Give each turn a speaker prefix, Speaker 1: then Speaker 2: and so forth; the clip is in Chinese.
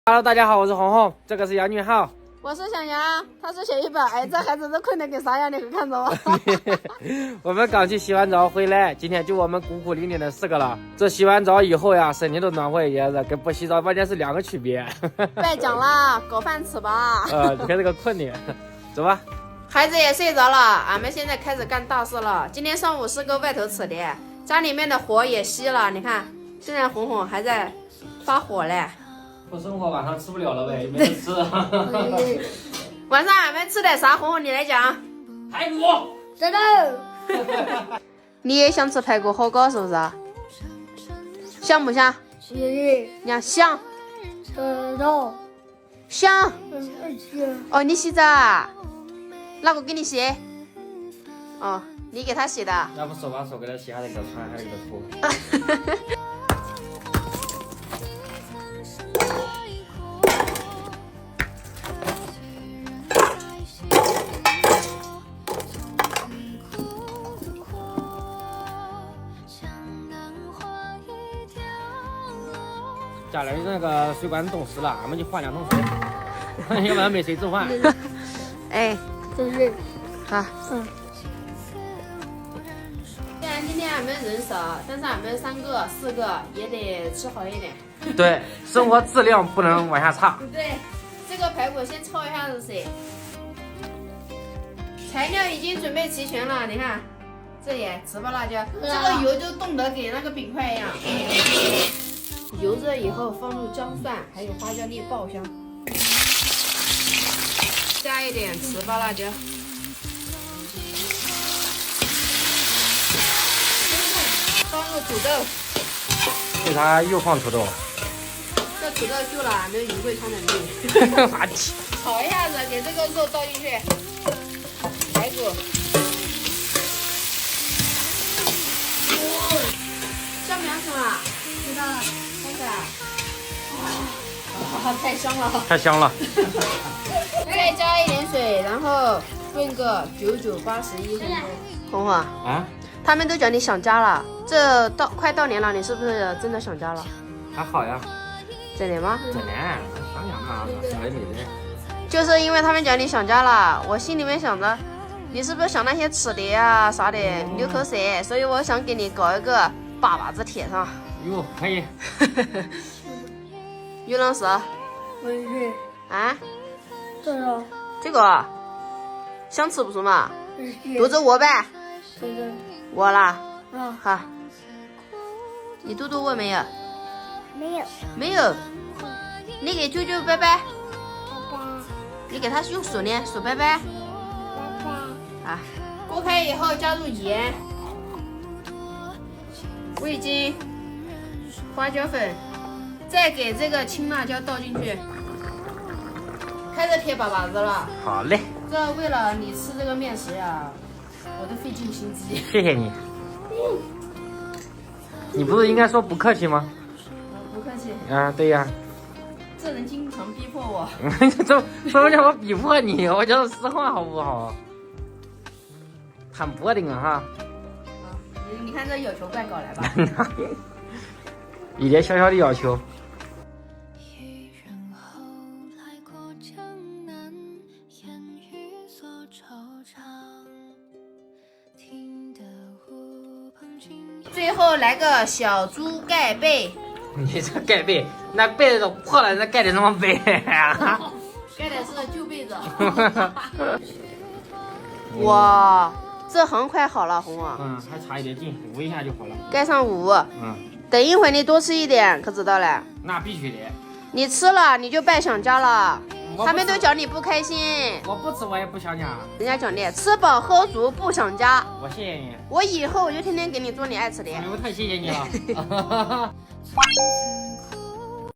Speaker 1: Hello， 大家好，我是红红，这个是杨女浩，
Speaker 2: 我是小杨，他是小一本。哎，这孩子都困得跟啥样？你会看着我？
Speaker 1: 我们刚去洗完澡回来，今天就我们孤苦伶仃的4个了。这洗完澡以后呀，身体都暖和一些子，跟不洗澡完全是2个区别。
Speaker 2: 别讲了，搞饭吃吧。
Speaker 1: 你看这个困的，走吧。
Speaker 2: 孩子也睡着了，俺们现在开始干大事了。今天上午是个外头吃的，家里面的火也熄了。你看，现在红红还在发火嘞。
Speaker 1: 不生活晚上吃不了了呗，没得吃。
Speaker 2: 晚上俺们吃点啥？红红你来讲。
Speaker 1: 排骨。
Speaker 2: 真的。你也想吃排骨火锅是不是？香不香？
Speaker 3: 你
Speaker 2: 看香。
Speaker 3: 知道。
Speaker 2: 香。
Speaker 3: 是。
Speaker 2: 哦，你洗澡啊？哪个给你洗？哦，你给他洗的。
Speaker 1: 要不手把手给他洗，还得给他穿，还得给他脱。家里那个水管冻湿了，俺们就换2桶水，要不然没水做饭。
Speaker 2: 哎，
Speaker 3: 就是。
Speaker 2: 好，虽然今天俺们人少，但是俺们3个、4个也得吃好一点。
Speaker 1: 对，生活质量不能往下差。
Speaker 2: 对，这个排骨先焯一下子水。材料已经准备齐全了，你看，这里糍粑辣椒，这个油就冻得跟那个饼块一样。油热以后放入姜蒜，还有花椒粒爆香，加一点糍粑辣椒，放入土豆。
Speaker 1: 为啥又放土豆？
Speaker 2: 这土豆就了俺们云贵川的命。炒一下子，给这个肉倒进去，排骨。香不香吃嘛？知道了。太香了，
Speaker 1: 太香了。
Speaker 2: 再加一点水，然后炖个99、81分钟。红红
Speaker 1: 啊，
Speaker 2: 他们都讲你想家了，这快到年了，你是不是真的想家了？
Speaker 1: 还好呀。
Speaker 2: 真的吗？
Speaker 1: 真的，想家嘛，啥也没得。
Speaker 2: 就是因为他们讲你想家了，我心里面想着，你是不是想那些吃的呀啥的流口水，所以我想给你搞一个粑粑子贴上。
Speaker 1: 哟，可以。
Speaker 2: 于老师，
Speaker 3: 不是。
Speaker 2: 啊？
Speaker 3: 这个
Speaker 2: 想吃不是嘛？
Speaker 3: 是。
Speaker 2: 肚子饿呗？
Speaker 3: 对。
Speaker 2: 饿啦？
Speaker 3: 啊。
Speaker 2: 好。你肚子饿没有？
Speaker 3: 没有。
Speaker 2: 没有。你给舅舅拜拜。
Speaker 3: 拜拜。
Speaker 2: 你给他用手呢，手拜拜。
Speaker 3: 拜拜。
Speaker 2: 啊。锅开以后加入盐、味精、花椒粉，再给这个青辣椒倒进去，开始贴粑粑子了。
Speaker 1: 好嘞。
Speaker 2: 这为了你吃这个面食呀，我都费尽心机。
Speaker 1: 谢谢你。你不是应该说不客气吗？
Speaker 2: 不客气。
Speaker 1: 啊，对呀。
Speaker 2: 这人经常逼迫我。
Speaker 1: 什么叫我逼迫你？我讲实话好不好？看脖顶啊哈。
Speaker 2: 你看这要求怪搞来吧。
Speaker 1: 一点小小的要求。
Speaker 2: 最后来个小猪盖被。
Speaker 1: 你这盖被，那被子都破了，那盖的什么被啊？
Speaker 2: 盖的是旧被子。哇，这很快好了，红啊。
Speaker 1: 还差一点劲，捂一下就好了。
Speaker 2: 盖上捂。等一会儿你多吃一点，可知道了？
Speaker 1: 那必须的。
Speaker 2: 你吃了你就别想家了，他们都讲你不开心。
Speaker 1: 我不吃我也不想家。
Speaker 2: 人家讲的吃饱喝足不想家。
Speaker 1: 我谢谢你。
Speaker 2: 我以后我就天天给你做你爱吃的。
Speaker 1: 我太谢谢你了。